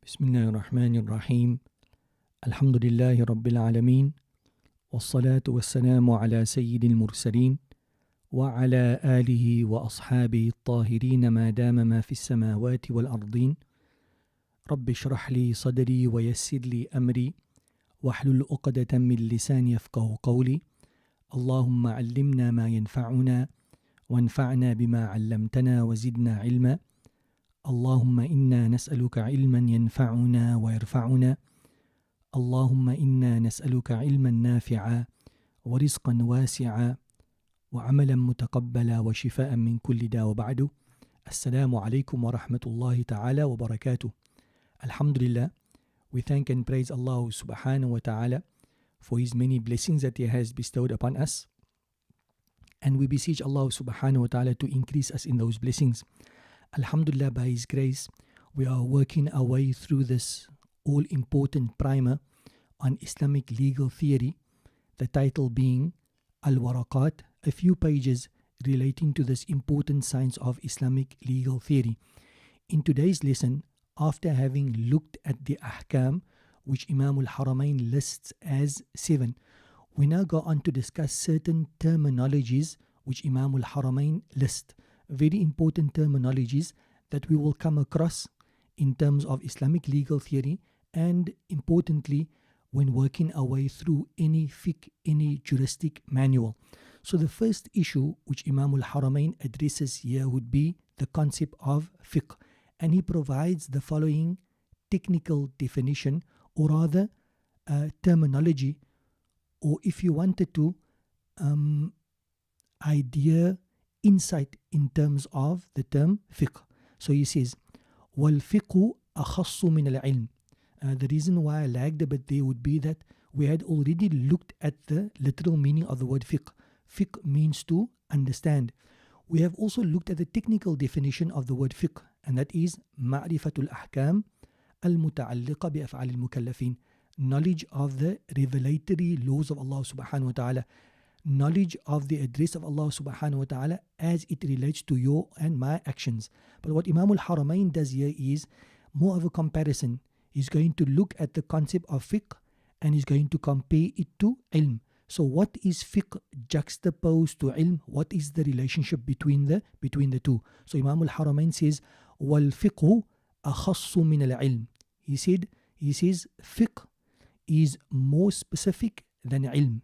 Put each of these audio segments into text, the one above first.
بسم الله الرحمن الرحيم. الحمد لله رب العالمين، والصلاة والسلام على سيد المرسلين وعلى آله وأصحابه الطاهرين ما دام ما في السماوات والأرضين. رب اشرح لي صدري ويسر لي أمري واحلل عقدة من لساني يفقه قولي. اللهم علمنا ما ينفعنا وانفعنا بما علمتنا وزدنا علما. اللهم إنا نسألك علما ينفعنا ويرفعنا. اللهم إنا نسألك علما نافعا ورزقا واسعا وعملا متقبلا وشفاء من كل داء. وبعد، السلام عليكم ورحمة الله تعالى وبركاته. Alhamdulillah, we thank and praise Allah subhanahu wa ta'ala for His many blessings that He has bestowed upon us, and we beseech Allah subhanahu wa ta'ala to increase us in those blessings. Alhamdulillah, by His grace, we are working our way through this all-important primer on Islamic legal theory, the title being al-Waraqat, a few pages relating to this important science of Islamic legal theory. In today's lesson, after having looked at the ahkam, which Imam al-Haramain lists as 7, we now go on to discuss certain terminologies which Imam al-Haramain lists. Very important terminologies that we will come across in terms of Islamic legal theory, and importantly when working our way through any fiqh, any juristic manual. So the first issue which Imam al-Haramain addresses here would be the concept of fiqh, and he provides the following technical definition, or rather terminology, or if you wanted to, insight in terms of the term fiqh. So he says, وَالْفِقْهُ أَخَصُّ مِنَ الْعِلْمِ. The reason why I lagged a bit there would be that we had already looked at the literal meaning of the word fiqh. Fiqh means to understand. We have also looked at the technical definition of the word fiqh, and that is مَعْرِفَةُ الْأَحْكَامِ الْمُتَعَلِّقَ بِأَفْعَالِ الْمُكَلَّفِينَ. Knowledge of the revelatory laws of Allah subhanahu wa ta'ala. Knowledge of the address of Allah subhanahu wa ta'ala as it relates to your and my actions. But what Imam al-Haramain does here is more of a comparison. He's going to look at the concept of fiqh and he's going to compare it to ilm. So what is fiqh juxtaposed to ilm? What is the relationship between the two? So Imam al-Haramain says, وَالْفِقْهُ أَخَصُّ مِنَ الْعِلْمِ. He says fiqh is more specific than ilm.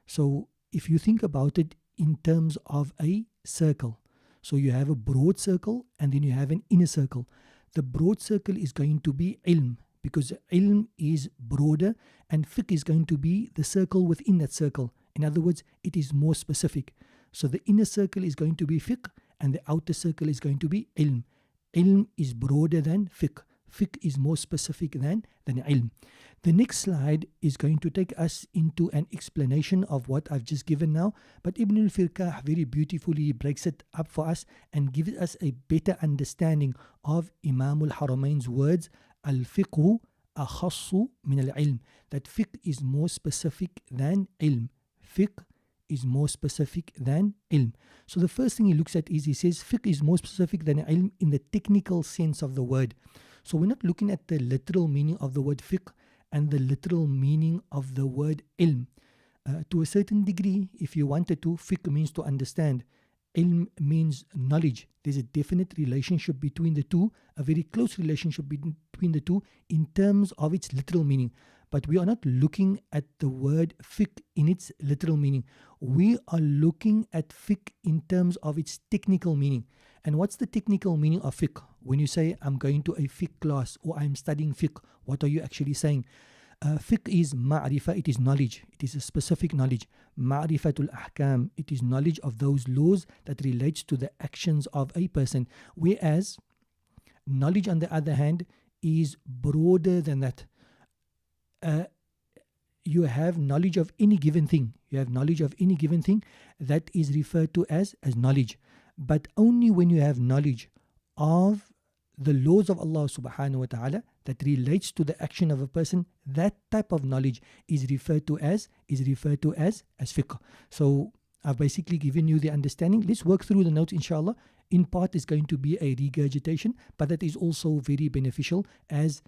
So if you think about it in terms of a circle, so you have a broad circle and then you have an inner circle. The broad circle is going to be ilm, because ilm is broader, and fiqh is going to be the circle within that circle. In other words, it is more specific. So the inner circle is going to be fiqh and the outer circle is going to be ilm. Ilm is broader than fiqh. Fiqh is more specific than ilm. The next slide is going to take us into an explanation of what I've just given now, but Ibn al-Firqah very beautifully breaks it up for us and gives us a better understanding of Imam al-Haramain's words, al-fiqhu akhassu min al-ilm, that fiqh is more specific than ilm. Fiqh is more specific than ilm. So the first thing he looks at is, he says fiqh is more specific than ilm in the technical sense of the word. So we're not looking at the literal meaning of the word fiqh and the literal meaning of the word ilm. To a certain degree, if you wanted to, fiqh means to understand. Ilm means knowledge. There's a definite relationship between the two, a very close relationship between the two in terms of its literal meaning. But we are not looking at the word fiqh in its literal meaning. We are looking at fiqh in terms of its technical meaning. And what's the technical meaning of fiqh? When you say, I'm going to a fiqh class or I'm studying fiqh, what are you actually saying? Fiqh is ma'rifah, it is knowledge. It is a specific knowledge. Ma'rifatul ahkam, it is knowledge of those laws that relates to the actions of a person. Whereas knowledge, on the other hand, is broader than that. You have knowledge of any given thing. You have knowledge of any given thing, that is referred to as knowledge. But only when you have knowledge of the laws of Allah subhanahu wa ta'ala that relates to the action of a person, that type of knowledge is referred to as fiqh. So I've basically given you the understanding. Let's work through the notes, inshallah. In part is going to be a regurgitation, but that is also very beneficial as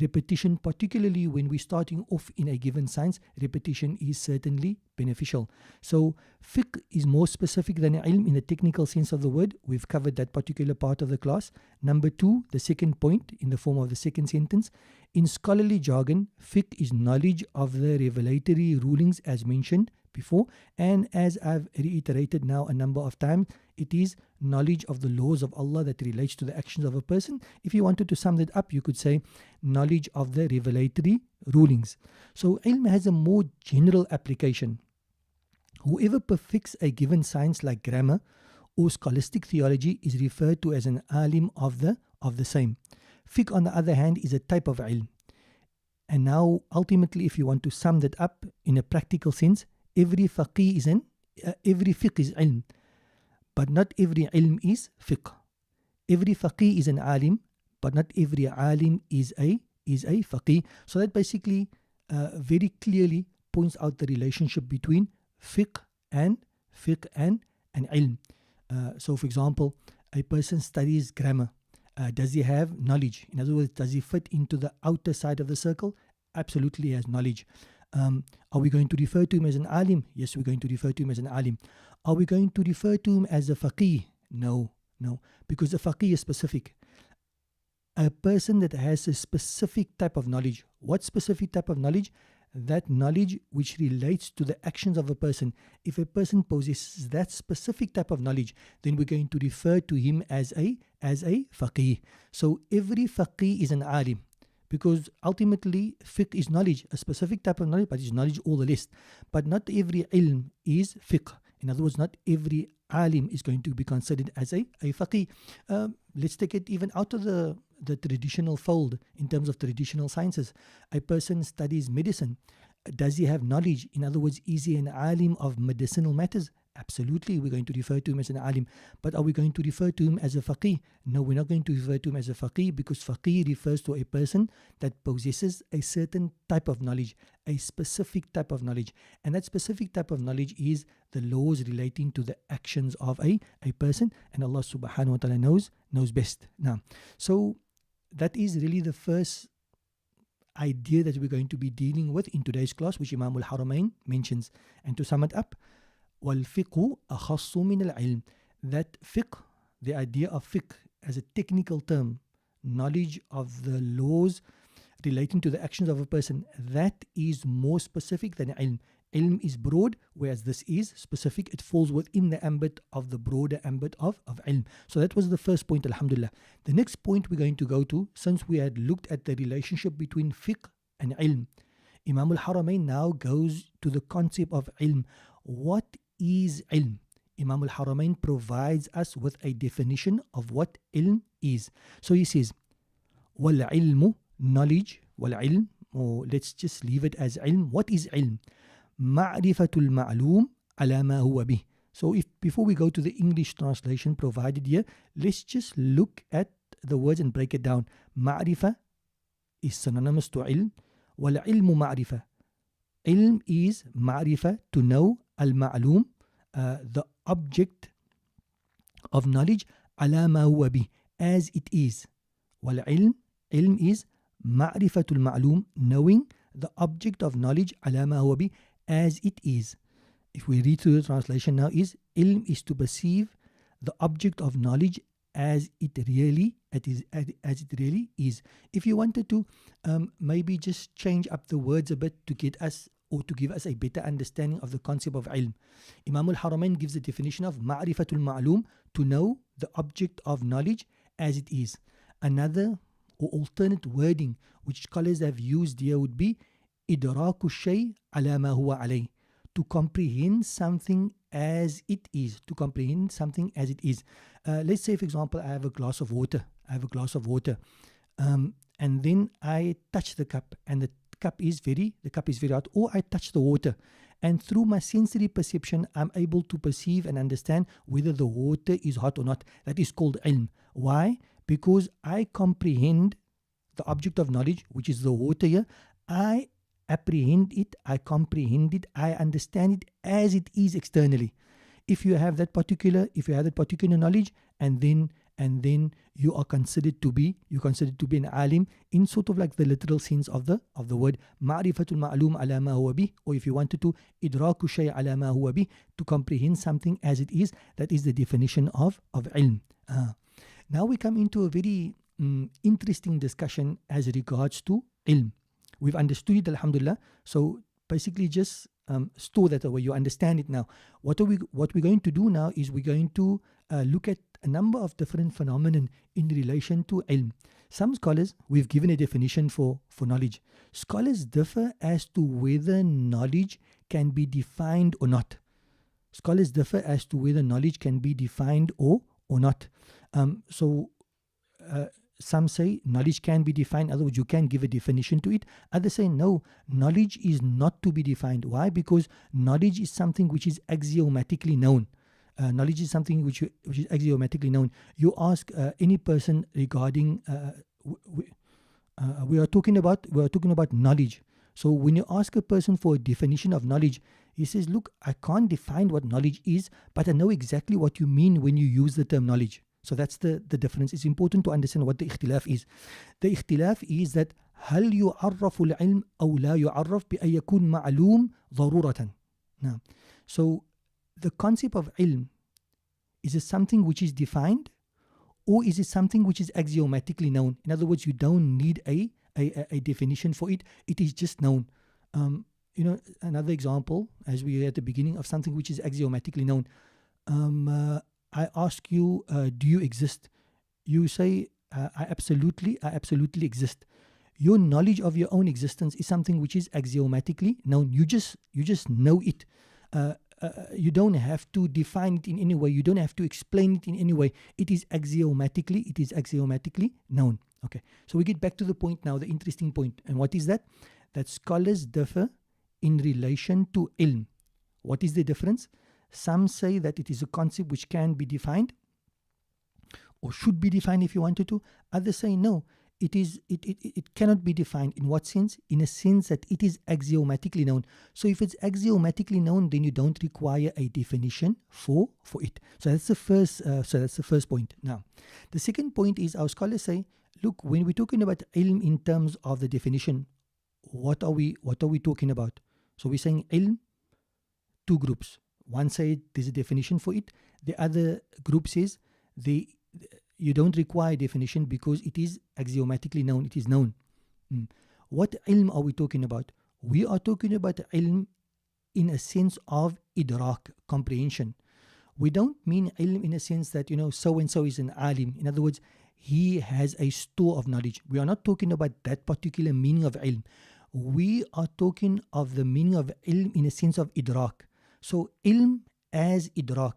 repetition, particularly when we're starting off in a given science, repetition is certainly beneficial. So fiqh is more specific than ilm in the technical sense of the word. We've covered that particular part of the class. Number 2, the second point in the form of the second sentence. In scholarly jargon, fiqh is knowledge of the revelatory rulings as mentioned before, and as I've reiterated now a number of times, it is knowledge of the laws of Allah that relates to the actions of a person. If you wanted to sum that up, you could say knowledge of the revelatory rulings. So ilm has a more general application. Whoever perfects a given science like grammar or scholastic theology is referred to as an alim of the same. Fiqh, on the other hand, is a type of ilm. And now, ultimately, if you want to sum that up in a practical sense, every fiqh is ilm, but not every ilm is fiqh. Every faqih is an alim, but not every alim is a faqih. So that basically very clearly points out the relationship between fiqh and ilm. So for example, a person studies grammar. Does he have knowledge? In other words, does he fit into the outer side of the circle? Absolutely, he has knowledge. Are we going to refer to him as an alim? Yes, we're going to refer to him as an alim. Are we going to refer to him as a faqih? No, because a faqih is specific. A person that has a specific type of knowledge. What specific type of knowledge? That knowledge which relates to the actions of a person. If a person possesses that specific type of knowledge, then we're going to refer to him as a faqih. So every faqih is an alim, because ultimately fiqh is knowledge, a specific type of knowledge, but it's knowledge all the list. But not every ilm is fiqh. In other words, not every alim is going to be considered as a faqih. Let's take it even out of the traditional fold in terms of traditional sciences. A person studies medicine. Does he have knowledge? In other words, is he an alim of medicinal matters? Absolutely, we're going to refer to him as an alim. But are we going to refer to him as a faqih? No, we're not going to refer to him as a faqih, because faqih refers to a person that possesses a certain type of knowledge, a specific type of knowledge. And that specific type of knowledge is the laws relating to the actions of a person. And Allah subhanahu wa ta'ala knows best. Now, so that is really the first idea that we're going to be dealing with in today's class, which Imam al-Haramain mentions. And to sum it up, وَالْفِقْهُ أَخَصُّ مِنَ الْعِلْمِ. That fiqh, the idea of fiqh as a technical term, knowledge of the laws relating to the actions of a person, that is more specific than ilm. Ilm is broad, whereas this is specific. It falls within the ambit of the broader ambit of ilm. So that was the first point, alhamdulillah. The next point we're going to go to, since we had looked at the relationship between fiqh and ilm, Imam al-Haramain now goes to the concept of ilm. What is ilm? Imam al-Haramain provides us with a definition of what ilm is. So he says, وَالْعِلْمُ, knowledge, وَالْعِلْم, or let's just leave it as ilm. What is ilm? مَعْرِفَةُ الْمَعْلُومِ عَلَى مَا هُوَ بِهِ. So before we go to the English translation provided here, let's just look at the words and break it down. Ma'rifa is synonymous to ilm. وَالْعِلْمُ مَعْرِفَةُ. Ilm is ma'rifa, to know, al-ma'lum, the object of knowledge, ala ma huwa bih, as it is. Wal-ilm, ilm is ma'rifatul ma'lum, knowing the object of knowledge, ala ma huwa bih, as it is. If we read through the translation now, is ilm is to perceive the object of knowledge as it really is. If you wanted to maybe just change up the words a bit to get us, or to give us a better understanding of the concept of ilm, Imam al-Haramain gives the definition of ma'rifatul ma'lum, to know the object of knowledge as it is. Another or alternate wording which scholars have used here would be idraku shay ala ma huwa alayh, to comprehend something as it is. To comprehend something as it is. Let's say, for example, I have a glass of water. And then I touch the cup, and the cup is very hot, or I touch the water, and through my sensory perception I'm able to perceive and understand whether the water is hot or not. That is called ilm. Why? Because I comprehend the object of knowledge, which is the water here. I apprehend it, I comprehend it, I understand it as it is externally. If you have that particular knowledge, and then and then you are considered to be an alim in sort of like the literal sense of the word. Ma'rifatul ma'lum ala ma huwa bih, or if you wanted to, idraku shay ala ma huwa bih, to comprehend something as it is. That is the definition of ilm. Now we come into a very interesting discussion as regards to ilm. We've understood it, alhamdulillah. So basically just store that away. You understand it now. What we're going to do now is we're going to look at a number of different phenomena in relation to ilm. Some scholars, we've given a definition for knowledge. Scholars differ as to whether knowledge can be defined or not. Scholars differ as to whether knowledge can be defined or not. Some say knowledge can be defined, in other words, you can give a definition to it. Others say no, knowledge is not to be defined. Why? Because knowledge is something which is axiomatically known. Knowledge is something which is axiomatically known. You ask any person regarding, we are talking about knowledge. So when you ask a person for a definition of knowledge, he says, look, I can't define what knowledge is, but I know exactly what you mean when you use the term knowledge. So that's the difference. It's important to understand what the ikhtilaf is. The ikhtilaf is that هل يعرف العلم أو لا يعرف بأن يكون معلوم ضرورة. Now, so the concept of ilm, is it something which is defined, or is it something which is axiomatically known? In other words, you don't need a definition for it. It is just known. Another example, as we were at the beginning, of something which is axiomatically known. I ask you, do you exist? You say, I absolutely exist. Your knowledge of your own existence is something which is axiomatically known. You just know it. You don't have to define it in any way. You don't have to explain it in any way. It is axiomatically known. Okay, so we get back to the point now, the interesting point. And what is that? That scholars differ in relation to ilm. What is the difference? Some say that it is a concept which can be defined, or should be defined if you wanted to. Others say no, it cannot be defined. In what sense? In a sense that it is axiomatically known. So if it's axiomatically known, then you don't require a definition for it. So that's the first point. Now, the second point is our scholars say, look, when we're talking about ilm in terms of the definition, what are we talking about? So we're saying ilm, two groups. One side, there's a definition for it. The other group says you don't require a definition because it is axiomatically known. It is known. What ilm are we talking about? We are talking about ilm in a sense of idrak, comprehension. We don't mean ilm in a sense that, so-and-so is an alim. In other words, he has a store of knowledge. We are not talking about that particular meaning of ilm. We are talking of the meaning of ilm in a sense of idrak. So ilm as idrak,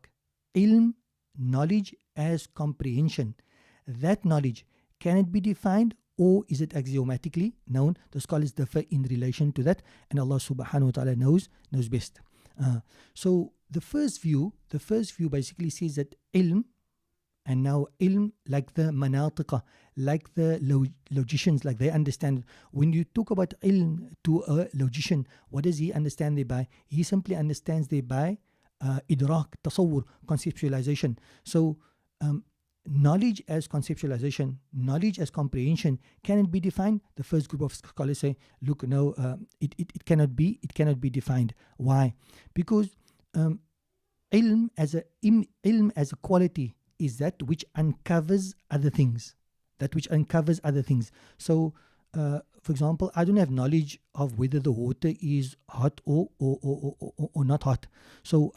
ilm, knowledge as comprehension. That knowledge, can it be defined, or is it axiomatically known? The scholars differ in relation to that, and Allah subhanahu wa ta'ala knows best. So the first view basically says that ilm, and now ilm, like the manatiqa, like the logicians, like they understand. When you talk about ilm to a logician, what does he understand thereby? He simply understands thereby idrak, tasawwur, conceptualization. So knowledge as conceptualization, knowledge as comprehension, can it be defined? The first group of scholars say, look, no, it cannot be defined. Why? Because ilm as a quality is that which uncovers other things. So, for example, I don't have knowledge of whether the water is hot or not hot. So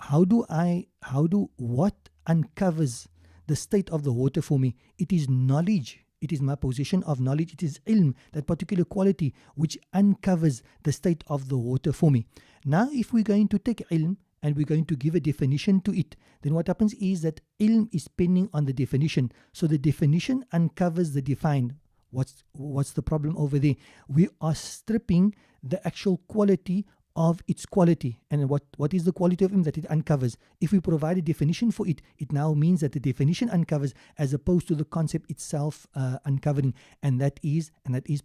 what uncovers the state of the water for me? It is knowledge. It is my possession of knowledge. It is ilm, that particular quality which uncovers the state of the water for me. Now, if we're going to take ilm and we're going to give a definition to it, then what happens is that ilm is pending on the definition. So the definition uncovers the defined. What's the problem over there? We are stripping the actual quality of its quality. And what is the quality of ilm? That it uncovers. If we provide a definition for it, it now means that the definition uncovers as opposed to the concept itself uncovering, and that is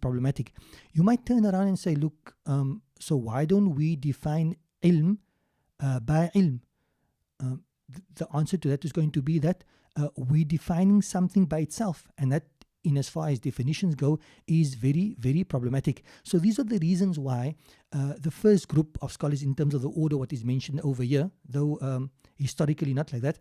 problematic. You might turn around and say, look, so why don't we define ilm by ilm? The answer to that is going to be that we're defining something by itself, and that, in as far as definitions go, is very, very problematic. So these are the reasons why the first group of scholars, in terms of the order what is mentioned over here, though historically not like that,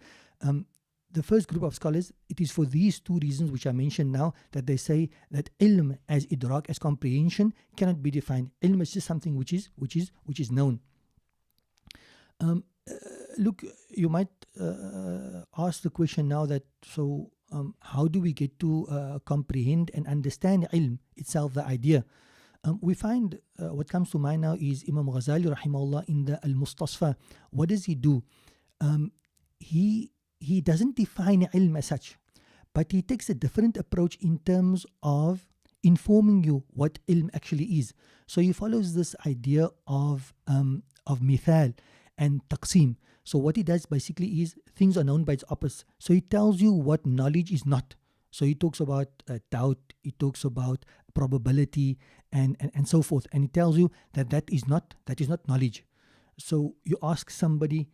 the first group of scholars, it is for these two reasons which I mentioned now, that they say that ilm as idrak, as comprehension, cannot be defined. Ilm is just something which is known. Look, you might ask the question now that, so how do we get to comprehend and understand ilm itself, the idea? We find what comes to mind now is Imam Ghazali rahimahullah in the Al-Mustasfa. What does he do? He doesn't define ilm as such, but he takes a different approach in terms of informing you what ilm actually is. So he follows this idea of mithal and taqsim. So what he does basically is things are known by its opposite. So he tells you what knowledge is not. So he talks about doubt, he talks about probability and so forth. And he tells you that is not knowledge. So you ask somebody,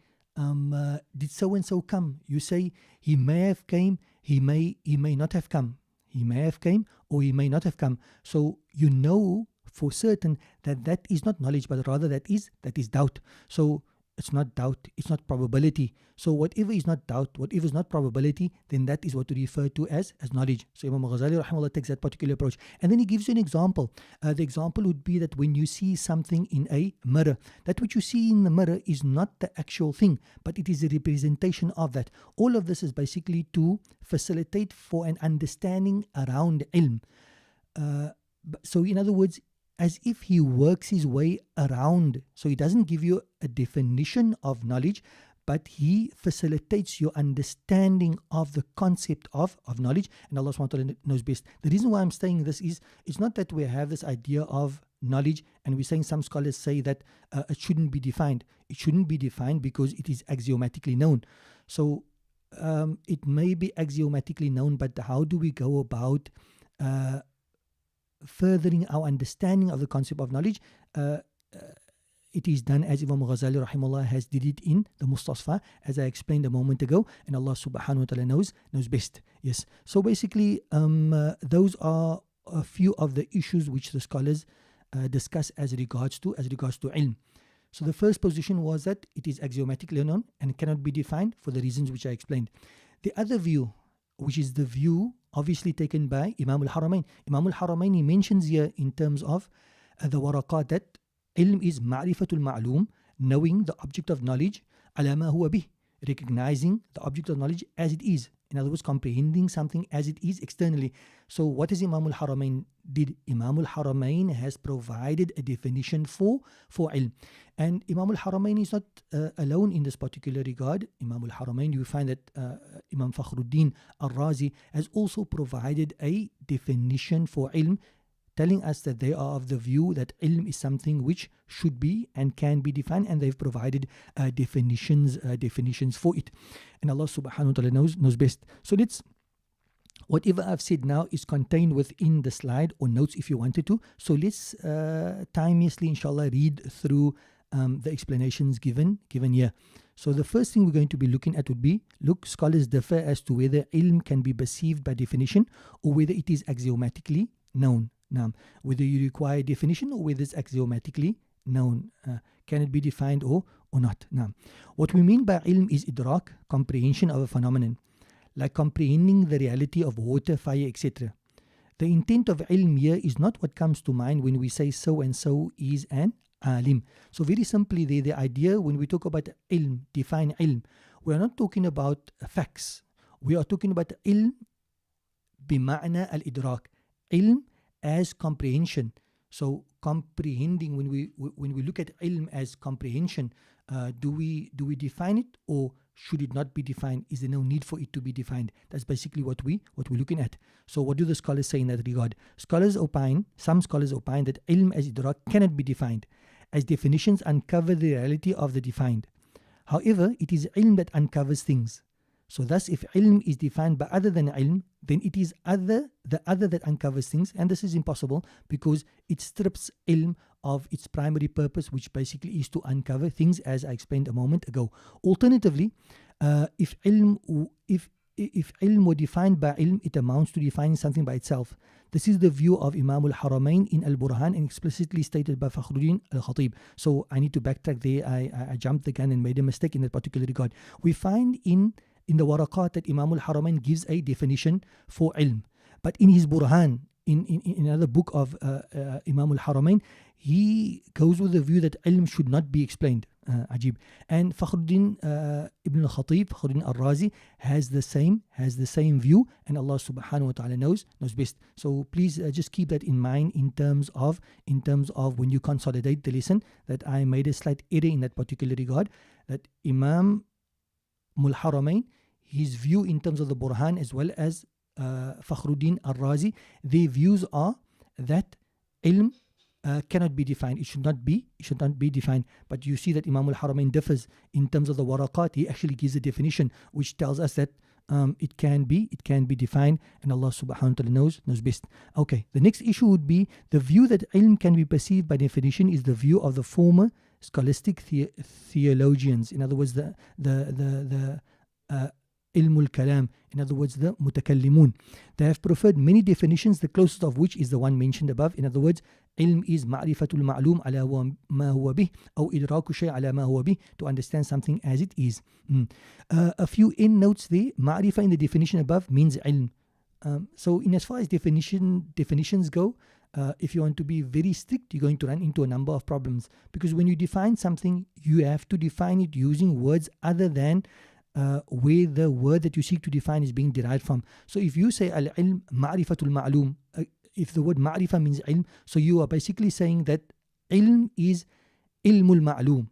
did so and so come? You say he may have came, he may not have come. He may have came or he may not have come. So you know for certain that is not knowledge, but rather that is doubt. So it's not doubt, it's not probability. So whatever is not doubt, whatever is not probability, then that is what we refer to as knowledge. So Imam Ghazali rahimahullah takes that particular approach. And then he gives you an example. The example would be that when you see something in a mirror, that which you see in the mirror is not the actual thing, but it is a representation of that. All of this is basically to facilitate for an understanding around ilm. So in other words, as if he works his way around. So he doesn't give you a definition of knowledge, but he facilitates your understanding of the concept of knowledge, and Allah subhanahu wa ta'ala knows best. The reason why I'm saying this is, it's not that we have this idea of knowledge and we're saying, some scholars say that it shouldn't be defined. It shouldn't be defined because it is axiomatically known. So it may be axiomatically known, but how do we go about furthering our understanding of the concept of knowledge? It is done as Imam Ghazali rahimahullah has did it in the Mustasfa, as I explained a moment ago, and Allah subhanahu wa ta'ala knows best. Yes. So basically, those are a few of the issues which the scholars discuss as regards to ilm. So the first position was that it is axiomatically known and cannot be defined for the reasons which I explained. The other view, which is the view obviously taken by Imam al-Haramain. Imam al-Haramain, he mentions here in terms of the Waraqat that ilm is ma'rifatul ma'loom, knowing the object of knowledge, ala ma huwa bih, recognizing the object of knowledge as it is. In other words, comprehending something as it is externally. So what is Imam al-Haramain did? Imam al-Haramain has provided a definition for ilm. And Imam al-Haramain is not alone in this particular regard. Imam al-Haramain, you find that Imam Fakhruddin al-Razi has also provided a definition for ilm, telling us that they are of the view that ilm is something which should be and can be defined, and they've provided definitions for it. And Allah subhanahu wa ta'ala knows best. So whatever I've said now is contained within the slide or notes if you wanted to. So let's timelessly, inshallah, read through the explanations given here. So the first thing we're going to be looking at would be, look, scholars differ as to whether ilm can be perceived by definition or whether it is axiomatically known. Now, whether you require definition or whether it's axiomatically known. Can it be defined or not? Now, what we mean by ilm is idrak, comprehension of a phenomenon, like comprehending the reality of water, fire, etc. The intent of ilm here is not what comes to mind when we say so and so is an alim. So very simply, the idea when we talk about ilm, define ilm, we are not talking about facts. We are talking about ilm bima'na al-idrak. Ilm as comprehension. So comprehending, when we look at ilm as comprehension, do we define it or should it not be defined? Is there no need for it to be defined? That's basically what we're looking at. So what do the scholars say in that regard? Some scholars opine that ilm as idrak cannot be defined, as definitions uncover the reality of the defined. However, it is ilm that uncovers things. So thus, if ilm is defined by other than ilm, then it is the other that uncovers things, and this is impossible because it strips ilm of its primary purpose, which basically is to uncover things, as I explained a moment ago. Alternatively, if if ilm were defined by ilm, it amounts to defining something by itself. This is the view of Imam al-Haramain in Al-Burhan and explicitly stated by Fakhruddin al-Khatib. So I need to backtrack there. I jumped the gun and made a mistake in that particular regard. We find in the Waraqat that Imam al-Haramain gives a definition for ilm. But in his Burhan, in another book of Imam al-Haramain, he goes with the view that ilm should not be explained. Ajib. And Fakhruddin ibn al-Khatib, Fakhruddin al-Razi, has the same view, and Allah subhanahu wa ta'ala knows best. So please just keep that in mind in terms of when you consolidate the lesson, that I made a slight error in that particular regard, that Imam al-Haramain, his view in terms of the Burhan as well as Fakhruddin al-Razi, their views are that ilm cannot be defined. It should not be defined. But you see that Imam al-Haramain differs in terms of the Waraqat. He actually gives a definition which tells us that it can be defined, and Allah subhanahu wa ta'ala knows best. Okay, the next issue would be the view that ilm can be perceived by definition is the view of the former scholastic theologians. In other words, the ilmul kalam, in other words, the mutakallimun. They have preferred many definitions, the closest of which is the one mentioned above. In other words, ilm is ma'rifatul ma'lum ala ma huwa bih, or idraku shay ala ma huwa bih, to understand something as it is. A few end notes there. Ma'rifa in the definition above means ilm. So in as far as definitions go, if you want to be very strict, you're going to run into a number of problems, because when you define something, you have to define it using words other than where the word that you seek to define is being derived from. So if you say al-ilm ma'rifatul ma'lum, if the word ma'rifa means ilm, so you are basically saying that ilm is ilmul ma'lum.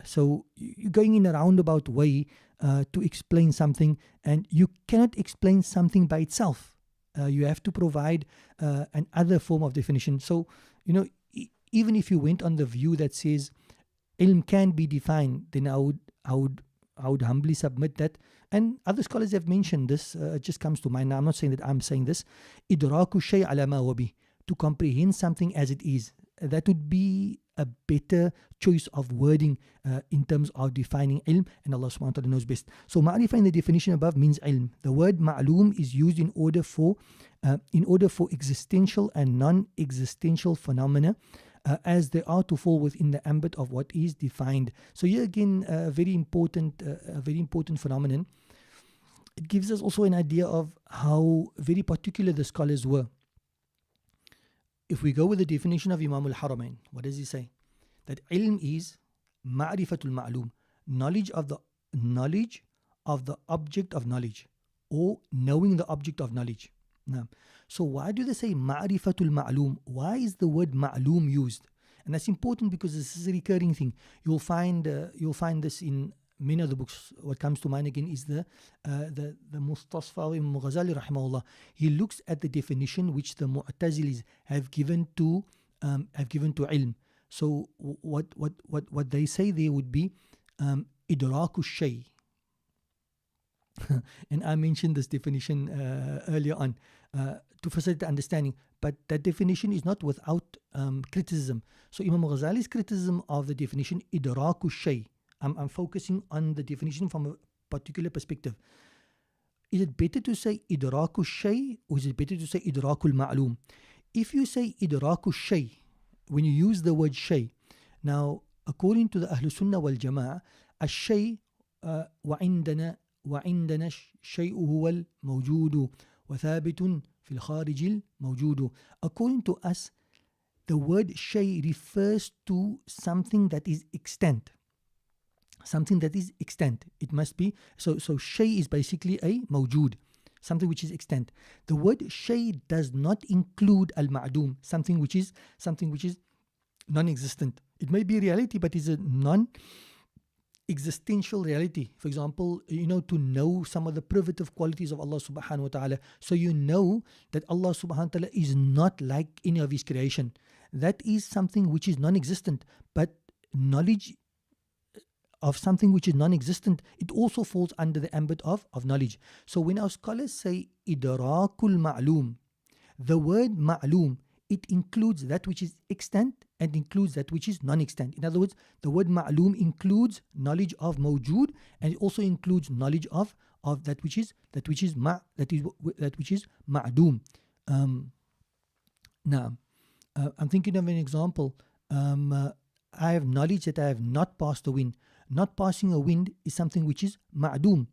So you're going in a roundabout way to explain something, and you cannot explain something by itself. You have to provide an other form of definition. So, even if you went on the view that says ilm can be defined, then I would humbly submit that, and other scholars have mentioned this, it just comes to mind now. I'm not saying that I'm saying this, idraku shay ala ma huwa bih, to comprehend something as it is. That would be a better choice of wording in terms of defining ilm, and Allah subhanahu wa ta'ala knows best. So ma'rifa in the definition above means ilm. The word ma'lum is used in order for existential and non-existential phenomena, as they are to fall within the ambit of what is defined. So here again, a very important phenomenon. It gives us also an idea of how very particular the scholars were. If we go with the definition of Imam al-Haramain, what does he say? That ilm is ma'rifatul ma'lum, knowledge of the object of knowledge, or knowing the object of knowledge. Now, so why do they say ma'rifatul ma'lum? Why is the word ma'lum used? And that's important because this is a recurring thing. You'll find this in many of the books. What comes to mind again is the Mustasfa Imam Ghazali rahimahullah. He looks at the definition which the Mu'tazilis have given to ilm. So what they say there would be idraku shay. And I mentioned this definition earlier on to facilitate understanding, but that definition is not without criticism. So Imam Ghazali's criticism of the definition idraku shay, I'm focusing on the definition from a particular perspective. Is it better to say idraku shay, or is it better to say idrakul ma'lum? If you say idraku shay, when you use the word shay, now according to the Ahlul Sunnah wal Jama'ah, الشيء وعندنا الشيء هو الموجود وثابت في الخارج الموجود. According to us, the word shay refers to something that is extant. Something that is extant. It must be, so shay is basically a mawjood, something which is extant. The word shay does not include al-ma'dum, something which is non-existent. It may be reality, but it's a non-existential reality. For example, to know some of the privative qualities of Allah subhanahu wa ta'ala. So you know that Allah subhanahu wa ta'ala is not like any of his creation. That is something which is non-existent. But knowledge of something which is non-existent, it also falls under the ambit of knowledge. So when our scholars say idrakul ma'lum, the word ma'lum, it includes that which is extant and includes that which is non-extant. In other words, the word ma'lum includes knowledge of mawjood, and it also includes knowledge of of that which is ma'doom. Now, I'm thinking of an example. I have knowledge that I have not passed the wind. Not passing a wind is something which is ma'doom.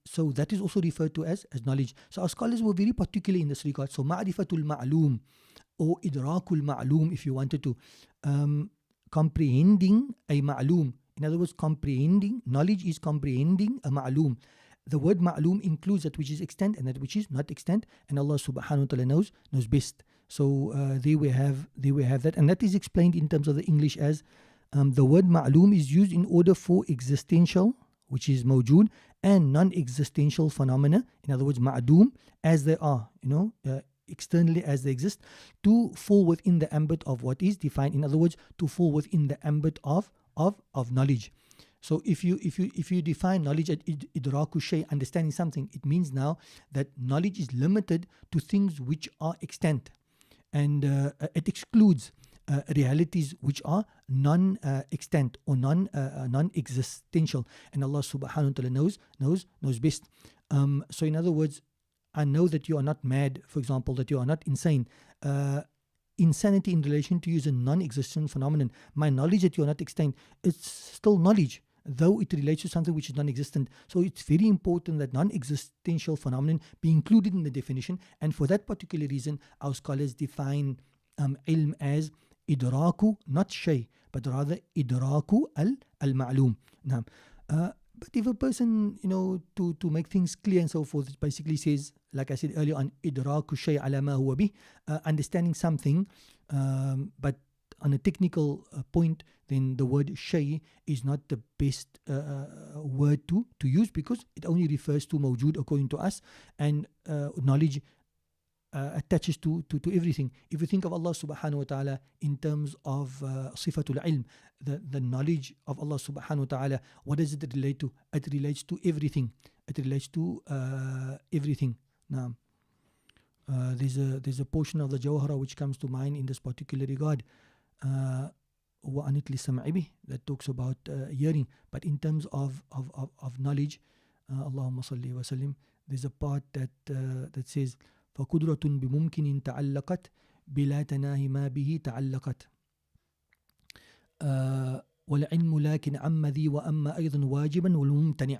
So that is also referred to as knowledge. So our scholars were very particular in this regard. So ma'rifatul ma'loom or idrakul ma'loom, if you wanted to, comprehending a ma'loom. In other words, comprehending, knowledge is comprehending a ma'loom. The word ma'loom includes that which is extant and that which is not extant, and Allah subhanahu wa ta'ala knows best. So there we have that, and that is explained in terms of the English as the word ma'loom is used in order for existential, which is mawjood, and non-existential phenomena, in other words ma'doom, as they are, externally as they exist, to fall within the ambit of what is defined, in other words, to fall within the ambit of knowledge. So if you define knowledge at idraku shay, understanding something, it means now that knowledge is limited to things which are extant, and it excludes realities which are non-extant or non-existential, and Allah subhanahu wa ta'ala knows best. So in other words, I know that you are not mad, for example, that you are not insane. Insanity in relation to you is a non-existent phenomenon. My knowledge that you are not extant, it's still knowledge, though it relates to something which is non-existent. So it's very important that non-existential phenomenon be included in the definition, and for that particular reason, our scholars define ilm as idraku, not shay, but rather idraku al-ma'loom. Now, but if a person, to make things clear and so forth, it basically says, like I said earlier on, idraku shay ala ma huwa bih, understanding something, but on a technical point, then the word shay is not the best word to use, because it only refers to mawjood according to us, and knowledge attaches to everything. If you think of Allah subhanahu wa ta'ala in terms of sifatul ilm, the knowledge of Allah subhanahu wa ta'ala, what does it relate to? It relates to everything. It relates to everything. Now, there's a portion of the Jawhara which comes to mind in this particular regard, that talks about hearing. But in terms of knowledge, Allahumma salli wa sallim, there's a part that says فقدرة بممكن تعلقت بلا تناهي ما به تعلقت والعلم لكن عم ذي وأما أيضا واجبا والممتنع.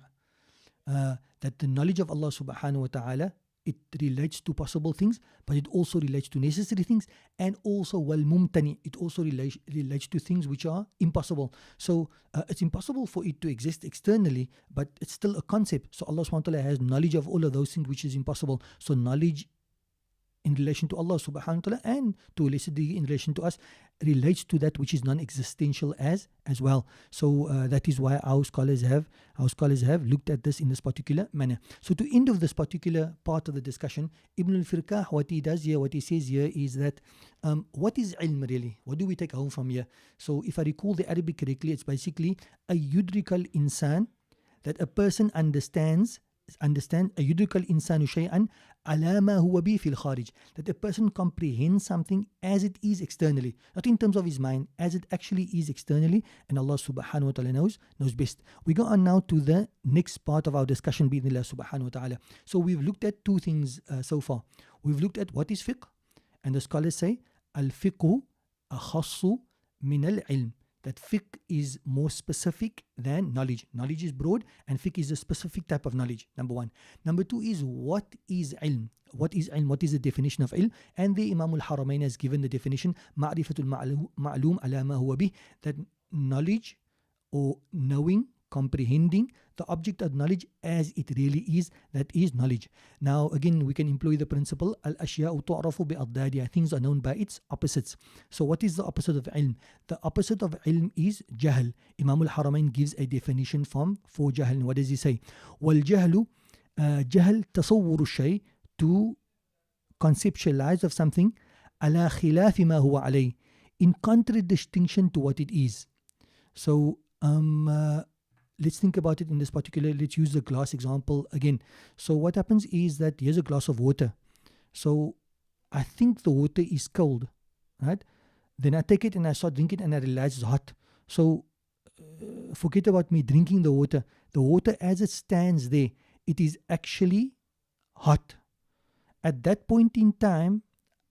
That the knowledge of Allah subhanahu wa ta'ala, it relates to possible things, but it also relates to necessary things, and also wal-mumtani, it also relates to things which are impossible. So it's impossible for it to exist externally, but it's still a concept. So Allah subhanahu wa ta'ala has knowledge of all of those things which is impossible. So knowledge in relation to Allah subhanahu wa ta'ala, and to a lesser degree in relation to us, relates to that which is non-existential as well. So that is why our scholars have looked at this in this particular manner. So to end of this particular part of the discussion, Ibn al-Firqah, what he says here is that what is ilm really? What do we take home from here? So if I recall the Arabic correctly, it's basically a yudrikal insan, that a person understand a yudrikal insanu shay'an ala ma huwa bi fil kharij, that a person comprehends something as it is externally, not in terms of his mind, as it actually is externally, and Allah subhanahu wa ta'ala knows best. We go on now to the next part of our discussion, bi'idhnillah subhanahu wa ta'ala. So we've looked at two things so far. We've looked at what is fiqh, and the scholars say al-fiqhu akhassu min al-ilm, that fiqh is more specific than knowledge. Knowledge is broad, and fiqh is a specific type of knowledge, number one. Number two is, what is ilm? What is ilm? What is the definition of ilm? And the Imam al-Haramain has given the definition, ma'rifatul ma'loom ala ma huwa bih, that knowledge or knowing, comprehending the object of knowledge as it really is, that is knowledge. Now again, we can employ the principle, al-ashya'u tu'rafu bi'addadiha, things are known by its opposites. So what is the opposite of ilm? The opposite of ilm is jahl. Imam al-Haramain gives a definition for jahl. What does he say? Wal jahlu, jahl tasawwuru shay, to conceptualize of something, ala khilafi ma huwa alayh, in contradistinction to what it is. So let's think about it in this particular, let's use the glass example again. So what happens is that here's a glass of water. So I think the water is cold, right? Then I take it and I start drinking and I realize it's hot. So forget about me drinking the water. The water as it stands there, it is actually hot. At that point in time,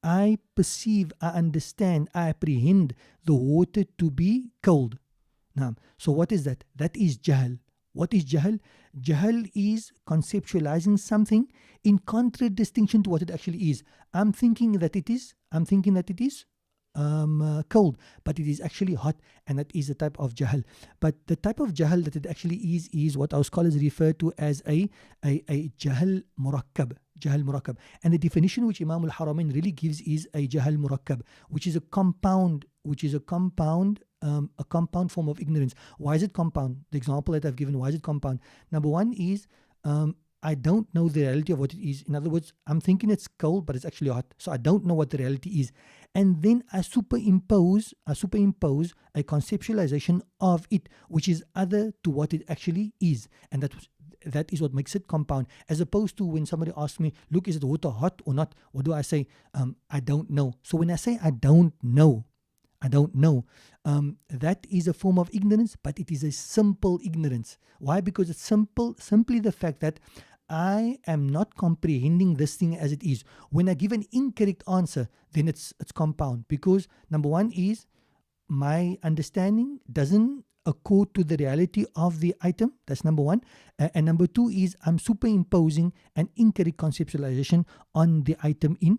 I perceive, I understand, I apprehend the water to be cold. Now, so what is that? That is jahl. What is jahl? Jahl is conceptualizing something in contradistinction to what it actually is. I'm thinking that it is cold, but it is actually hot, and that is the type of jahl. But the type of jahl that it actually is what our scholars refer to as a jahl murakkab. Jahl murakkab. And the definition which Imam al-Haramain really gives is a jahl murakkab, which is a compound form of ignorance. Why is it compound? The example that I've given, why is it compound? Number one is I don't know the reality of what it is. In other words, I'm thinking it's cold, but it's actually hot. So I don't know what the reality is. And then I superimpose a conceptualization of it, which is other to what it actually is. And that is what makes it compound. As opposed to when somebody asks me, look, is the water hot or not? What do I say? I don't know. So when I say I don't know, that is a form of ignorance, but it is a simple ignorance. Why? Because it's simply the fact that I am not comprehending this thing as it is. When I give an incorrect answer, then it's compound, because number one is my understanding doesn't accord to the reality of the item. That's number one. And number two is I'm superimposing an incorrect conceptualization on the item in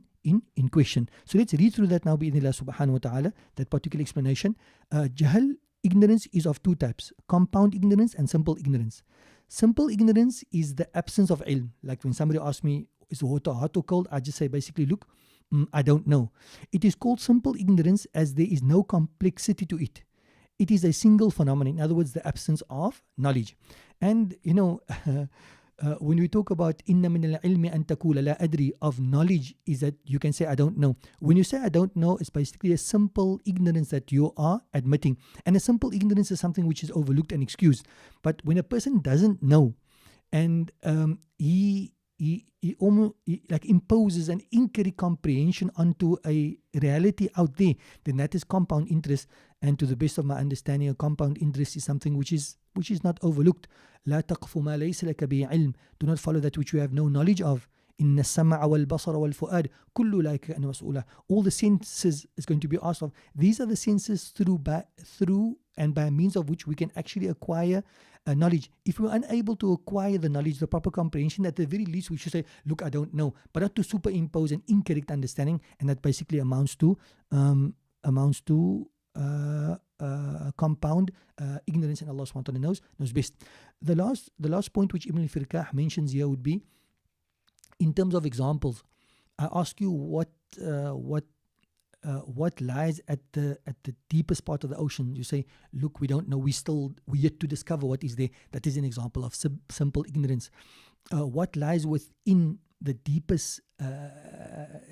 question. So let's read through that now, bi'idhnillah subhanahu wa ta'ala, that particular explanation. Jahl, ignorance, is of two types: compound ignorance and simple ignorance. Simple ignorance is the absence of ilm. Like when somebody asks me, is the water hot or cold? I just say basically, look, I don't know. It is called simple ignorance as there is no complexity to it. It is a single phenomenon. In other words, the absence of knowledge. And when we talk about inna min al-ilmi an taqula la adri, of knowledge, is that you can say I don't know. When you say I don't know, it's basically a simple ignorance that you are admitting. And a simple ignorance is something which is overlooked and excused. But when a person doesn't know, and he almost like imposes an incorrect comprehension onto a reality out there, then that is compound interest. And to the best of my understanding, a compound interest is something which is not overlooked. لا تقف ما ليس لك به علم. Do not follow that which you have no knowledge of. إن السمع والبصر والفؤاد كل أولئك كانوا مسؤولا. All the senses is going to be asked of. These are the senses through and by means of which we can actually acquire knowledge. If we're unable to acquire the knowledge, the proper comprehension, at the very least we should say, look, I don't know, but not to superimpose an incorrect understanding, and that basically amounts to compound ignorance, and Allah subhanahu wa ta'ala knows best. The last point which Ibn al-Firkah mentions here would be in terms of examples. I ask you what lies at the deepest part of the ocean. You say, look, we don't know, we yet to discover what is there. That is an example of simple ignorance. What lies within the deepest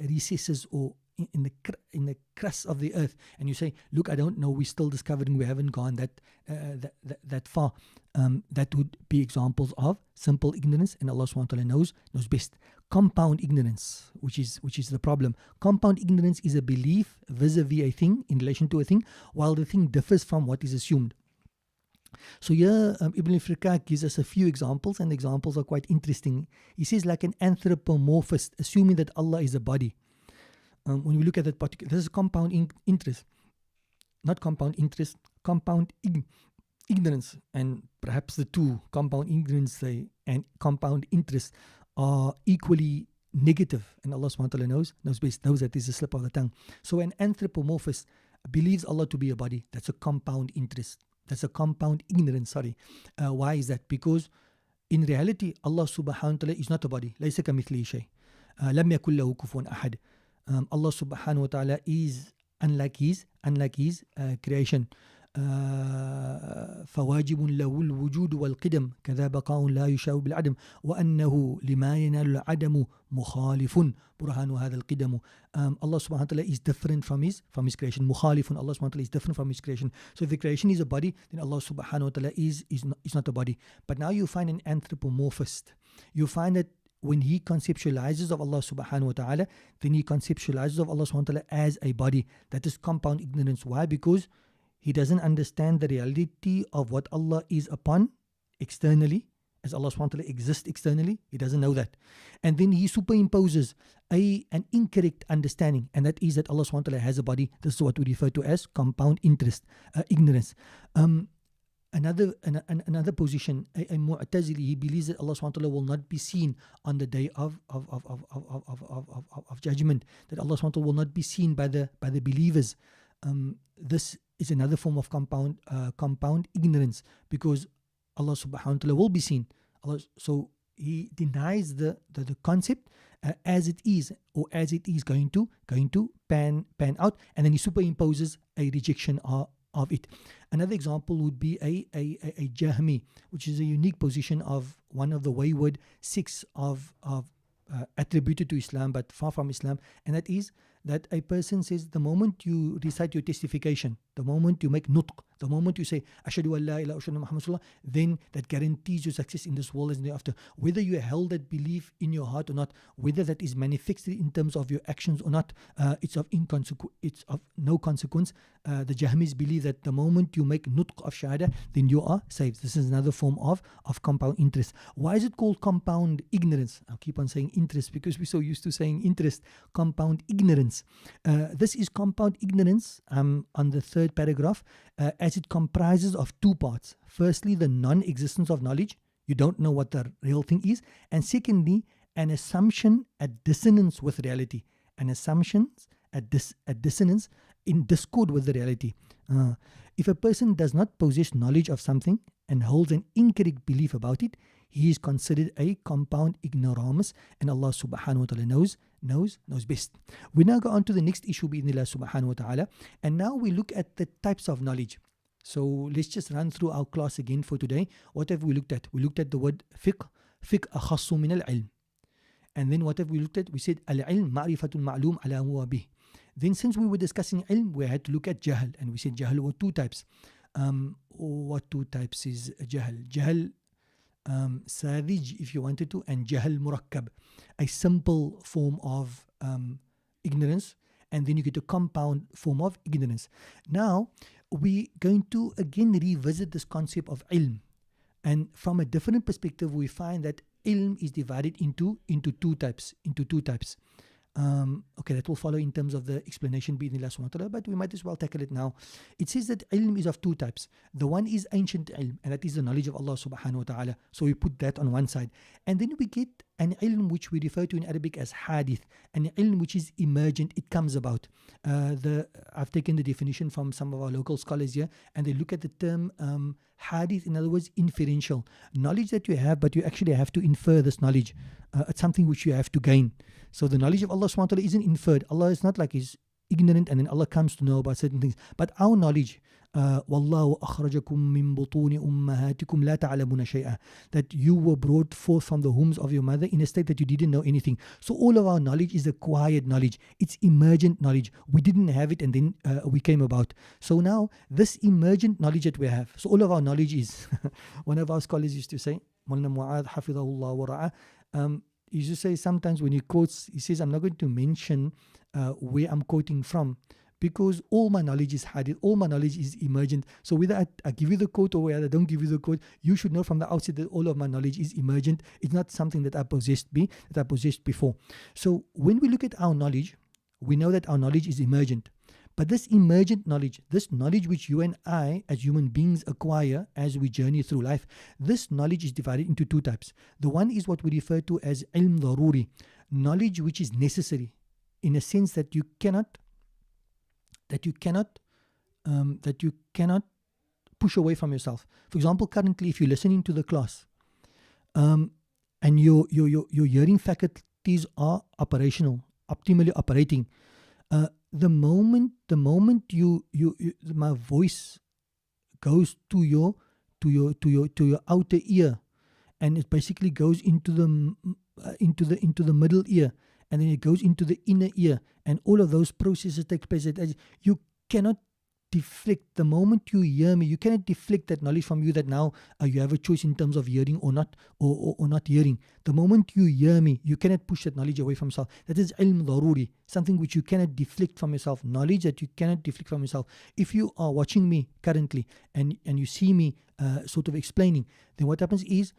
recesses or in the crust of the earth, and you say, look, I don't know, we're still discovering, we haven't gone that far. That would be examples of simple ignorance, and Allah subhanahu wa ta'ala knows best. Compound ignorance, which is the problem. Compound ignorance is a belief vis-a-vis a thing, in relation to a thing, while the thing differs from what is assumed. So here Ibn al-Firkah gives us a few examples, and the examples are quite interesting. He says, like an anthropomorphist assuming that Allah is a body. When we look at that particular, this is compound interest, not compound interest, compound ignorance, and perhaps the two, compound ignorance and compound interest, are equally negative, and Allah subhanahu wa ta'ala knows best, knows that this is a slip of the tongue. So an anthropomorphist believes Allah to be a body. That's a compound interest. That's a compound ignorance, sorry. Why is that? Because in reality, Allah subhanahu wa ta'ala is not a body. لَيْسَ كَمِثْلِهِ شَيْءٍ لَمْ يَكُنْ لَهُ كُفُوًا أَحَدٌ. Allah subhanahu wa ta'ala is unlike his creation. فواجب له الوجود والقدم كذا بقاء لا يشاء بالعدم وأنه لما ينال العدم مخالف برهان هذا القدم. Allah subhanahu wa ta'ala is different from his creation. مخالف, Allah subhanahu wa ta'ala is different from his creation. So if the creation is a body, then Allah subhanahu wa ta'ala is not a body. But now you find an anthropomorphist. You find that when he conceptualizes of Allah subhanahu wa ta'ala, then he conceptualizes of Allah subhanahu wa ta'ala as a body. That is compound ignorance. Why? Because he doesn't understand the reality of what Allah is upon externally, as Allah subhanahu wa ta'ala exists externally. He doesn't know that. And then he superimposes an incorrect understanding, and that is that Allah subhanahu wa ta'ala has a body. This is what we refer to as compound ignorance. Another position, a Mu'tazili, he believes that Allah subhanahu wa ta'ala will not be seen on the day of judgment, that Allah subhanahu wa ta'ala will not be seen by the believers. This is another form of compound ignorance, because Allah subhanahu wa ta'ala will be seen. So he denies the concept as it is, or as it is going to pan out, and then he superimposes a rejection of it. Another example would be a Jahmi, which is a unique position of one of the wayward sects of attributed to Islam but far from Islam, and that is that a person says the moment you recite your testification, the moment you make nutq, the moment you say Ashhadu an la ilaha illallah Muhammad Rasulullah, then that guarantees your success in this world and thereafter. Whether you held that belief in your heart or not, whether that is manifested in terms of your actions or not, it's of no consequence. The Jahmis believe that the moment you make nutq of shahada, then you are saved. This is another form of compound interest. Why is it called compound ignorance? I'll keep on saying interest because we're so used to saying interest. Compound ignorance. This is compound ignorance on the third paragraph, as it comprises of two parts. Firstly, the non-existence of knowledge. You don't know what the real thing is. And secondly, an assumption at dissonance with reality. An assumption at dissonance, in discord with the reality. If a person does not possess knowledge of something and holds an incorrect belief about it, he is considered a compound ignoramus, and Allah subhanahu wa ta'ala knows best. We now go on to the next issue, bi'idhnillah subhanahu wa ta'ala, and now we look at the types of knowledge. So let's just run through our class again for today. What have we looked at? We looked at the word fiqh akhassu min al-ilm. And then what have we looked at? We said al-ilm ma'rifatul ma'lum ala huwa bih. Then since we were discussing ilm, we had to look at jahl, and we said jahl were two types. What two types is jahl? Jahl sadij, if you wanted to, and jahl murakkab, a simple form of ignorance, and then you get a compound form of ignorance. Now we're going to again revisit this concept of ilm, and from a different perspective we find that ilm is divided into two types. Okay, that will follow in terms of the explanation bi'idhnillah subhanahu wa ta'ala, but we might as well tackle it now. It says that ilm is of two types. The one is ancient ilm, and that is the knowledge of Allah subhanahu wa ta'ala. So we put that on one side. And then we get an ilm which we refer to in Arabic as hadith, an ilm which is emergent, it comes about. I've taken the definition from some of our local scholars here, and they look at the term hadith, in other words, inferential. Knowledge that you have, but you actually have to infer this knowledge. It's something which you have to gain. So the knowledge of Allah subhanahu wa ta'ala isn't inferred. Allah is not like He's ignorant and then Allah comes to know about certain things. But our knowledge, وَاللَّهُ أَخْرَجَكُم مِّن بُطُونِ أُمَّهَاتِكُمْ لَا تَعْلَمُونَ شَيْئًا, that you were brought forth from the wombs of your mother in a state that you didn't know anything. So all of our knowledge is acquired knowledge. It's emergent knowledge. We didn't have it and then we came about. So now this emergent knowledge that we have, so all of our knowledge is, one of our scholars used to say, Mulna Mu'adh hafidhahullah wa ra'a, he used to say sometimes when he quotes, he says, I'm not going to mention where I'm quoting from, because all my knowledge is hadith, all my knowledge is emergent. So whether I give you the quote or whether I don't give you the quote, you should know from the outset that all of my knowledge is emergent. It's not something that I possessed before. So when we look at our knowledge, we know that our knowledge is emergent. But this emergent knowledge, this knowledge which you and I as human beings acquire as we journey through life, this knowledge is divided into two types. The one is what we refer to as ilm daruri, knowledge which is necessary, in a sense that you cannot push away from yourself. For example, currently if you're listening to the class and your hearing faculties are operational, optimally operating, the moment my voice goes to your outer ear, and it basically goes into the middle ear, and then it goes into the inner ear, and all of those processes take place. You cannot deflect. The moment you hear me, you cannot deflect that knowledge from you, that now you have a choice in terms of hearing or not hearing. The moment you hear me, you cannot push that knowledge away from yourself. That is ilm daruri, something which you cannot deflect from yourself, knowledge that you cannot deflect from yourself. If you are watching me currently and you see me sort of explaining, then what happens is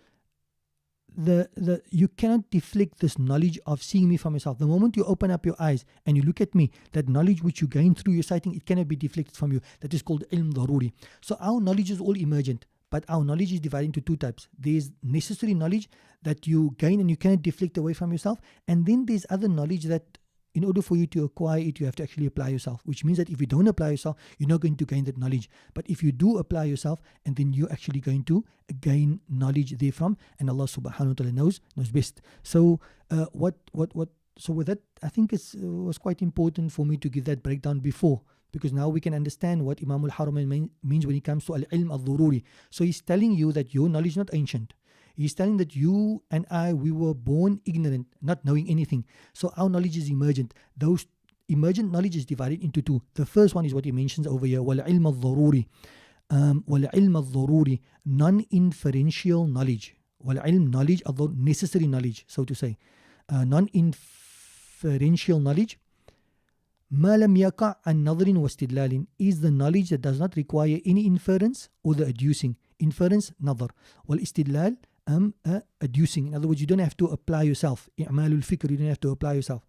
you cannot deflect this knowledge of seeing me from yourself. The moment you open up your eyes and you look at me, that knowledge which you gain through your sighting, it cannot be deflected from you. That is called ilm daruri. So our knowledge is all emergent, but our knowledge is divided into two types. There's necessary knowledge that you gain and you cannot deflect away from yourself, and then there's other knowledge that in order for you to acquire it, you have to actually apply yourself, which means that if you don't apply yourself, you're not going to gain that knowledge. But if you do apply yourself, and then you're actually going to gain knowledge therefrom, and Allah subhanahu wa ta'ala knows best. So so with that, I think it was quite important for me to give that breakdown before, because now we can understand what Imam al-Haramain means when it comes to al-ilm al-dhururi. So he's telling you that your knowledge is not ancient. He's telling that you and I, we were born ignorant, not knowing anything. So our knowledge is emergent. Those emergent knowledge is divided into two. The first one is what he mentions over here, وَالْعِلْمَ الضَّرُورِ وَالْعِلْمَ الضَّرُورِ, non-inferential knowledge. وَالْعِلْم, knowledge, although necessary knowledge, so to say. Non-inferential knowledge. مَا لَمْ يَقَعْ عَنْ نَظْرٍ وَاسْتِدْلَالٍ, is the knowledge that does not require any inference or the adducing. Inference, nazar. وَالْإِسْتِدْلَالِ, adducing. In other words, you don't have to apply yourself. إعمال الفكر, you don't have to apply yourself.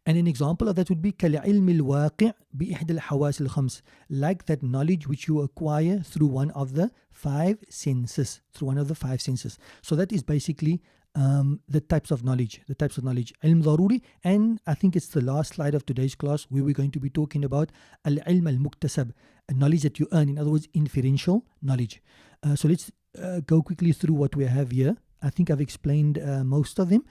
And an example of that would be كَلْعِلْمِ الْوَاقِعِ بِإِحْدَى الْحَوَاسِ الْخَمْسِ, like that knowledge which you acquire through one of the five senses. So that is basically the types of knowledge. Ilm daruri, and I think it's the last slide of today's class where we're going to be talking about al-ilm al-muktasab, a knowledge that you earn, in other words, inferential knowledge. So let's go quickly through what we have here. I think I've explained most of them,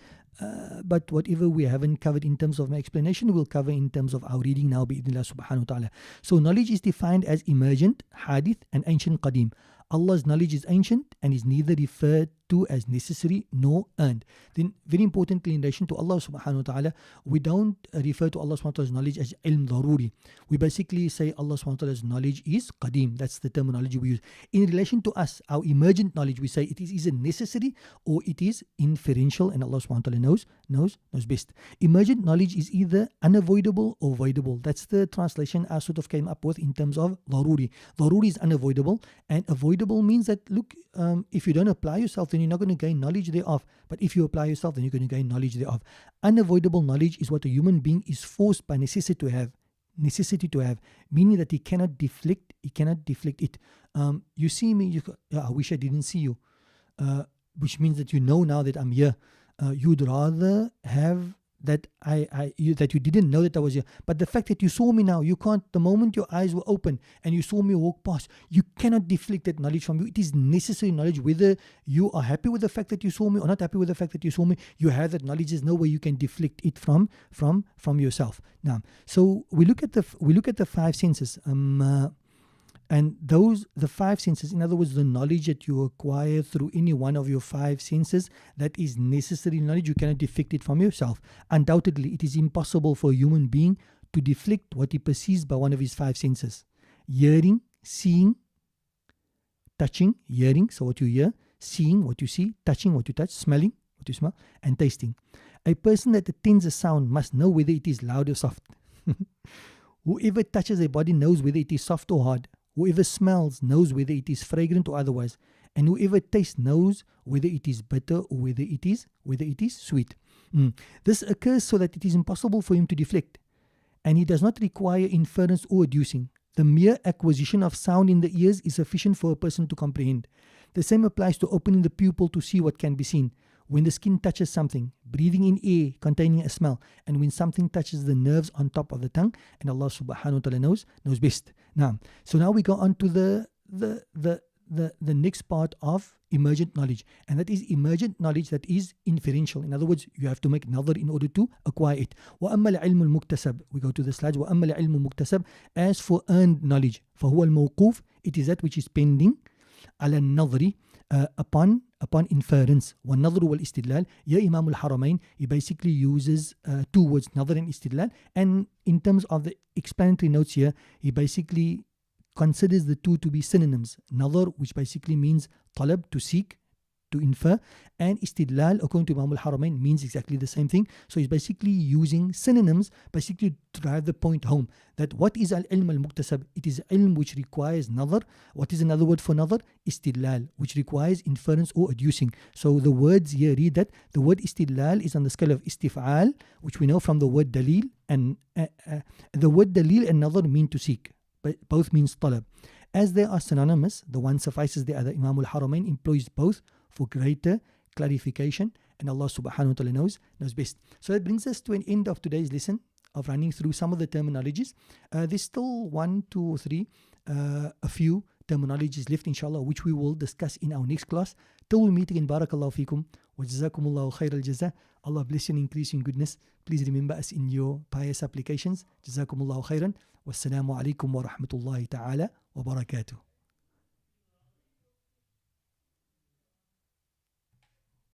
but whatever we haven't covered in terms of my explanation, we'll cover in terms of our reading now, bi'idhnillah subhanahu wa ta'ala. So knowledge is defined as emergent, hadith, and ancient qadim. Allah's knowledge is ancient and is neither referred to as necessary nor earned. Then very importantly, in relation to Allah subhanahu wa ta'ala, we don't refer to Allah subhanahu wa ta'ala's knowledge as ilm daruri. We basically say Allah subhanahu wa ta'ala's knowledge is qadim. That's the terminology we use. In relation to us, our emergent knowledge, we say it is either necessary or it is inferential, and Allah subhanahu wa ta'ala knows best. Emergent knowledge is either unavoidable or avoidable. That's the translation I sort of came up with in terms of daruri. Daruri is unavoidable, and avoidable means that, look, if you don't apply yourself, then you're not going to gain knowledge thereof. But if you apply yourself, then you're going to gain knowledge thereof. Unavoidable knowledge is what a human being is forced by necessity to have, meaning that he cannot deflect it. You see me, I wish I didn't see you, which means that you know now that I'm here. You'd rather have that that you didn't know that I was here. But the fact that you saw me now, you can't, the moment your eyes were open and you saw me walk past, you cannot deflect that knowledge from you. It is necessary knowledge. Whether you are happy with the fact that you saw me or not happy with the fact that you saw me, you have that knowledge. There's no way you can deflect it from yourself. Now, so we look at the five senses. And the five senses, in other words, the knowledge that you acquire through any one of your five senses, that is necessary knowledge. You cannot deflect it from yourself. Undoubtedly, it is impossible for a human being to deflect what he perceives by one of his five senses. Hearing, seeing, touching, hearing, so what you hear, seeing, what you see, touching, what you touch, smelling, what you smell, and tasting. A person that attends a sound must know whether it is loud or soft. Whoever touches a body knows whether it is soft or hard. Whoever smells knows whether it is fragrant or otherwise, and whoever tastes knows whether it is bitter or whether it is sweet. This occurs so that it is impossible for him to deflect, and he does not require inference or adducing. The mere acquisition of sound in the ears is sufficient for a person to comprehend. The same applies to opening the pupil to see what can be seen. When the skin touches something, breathing in air containing a smell, and when something touches the nerves on top of the tongue, and Allah subhanahu wa ta'ala knows best. Now, so now we go on to the next part of emergent knowledge, and that is emergent knowledge that is inferential. In other words, you have to make nazar in order to acquire it. وَأَمَّا الْعِلْمُ الْمُكْتَسَبِ, we go to the slides. وَأَمَّا الْعِلْمُ الْمُكْتَسَبِ, as for earned knowledge, فَهُوَ الْمَوْقُوفِ, it is that which is pending, على النظر, upon inference. وَالنَّظْرُ وَالْإِسْتِدْلَالِ. Here Imam al-Haramain, he basically uses two words, nazar and istidlal, and in terms of the explanatory notes here, he basically considers the two to be synonyms. Nazar, which basically means talab, to seek, to infer, and istidlal, according to Imam al-Haramain, means exactly the same thing. So he's basically using synonyms basically to drive the point home that what is al-ilm al-muktasab? It is ilm which requires nazar. What is another word for nazar? Istidlal, which requires inference or adducing. So the words here read that the word istidlal is on the scale of istif'al, which we know from the word dalil, and the word dalil and nazar mean to seek, but both means talab. As they are synonymous, the one suffices the other. Imam al-Haramain employs both for greater clarification, and Allah subhanahu wa ta'ala knows best. So that brings us to an end of today's lesson of running through some of the terminologies. There's still 1, 2, or 3, a few terminologies left, inshallah, which we will discuss in our next class. Till we meet again, barakallahu feekum, wa jazakumullahu khair al-jaza. Allah bless you and increase in goodness. Please remember us in your pious applications. Jazakumullahu khairan. Wassalamu alaikum wa rahmatullahi ta'ala wa barakatuh.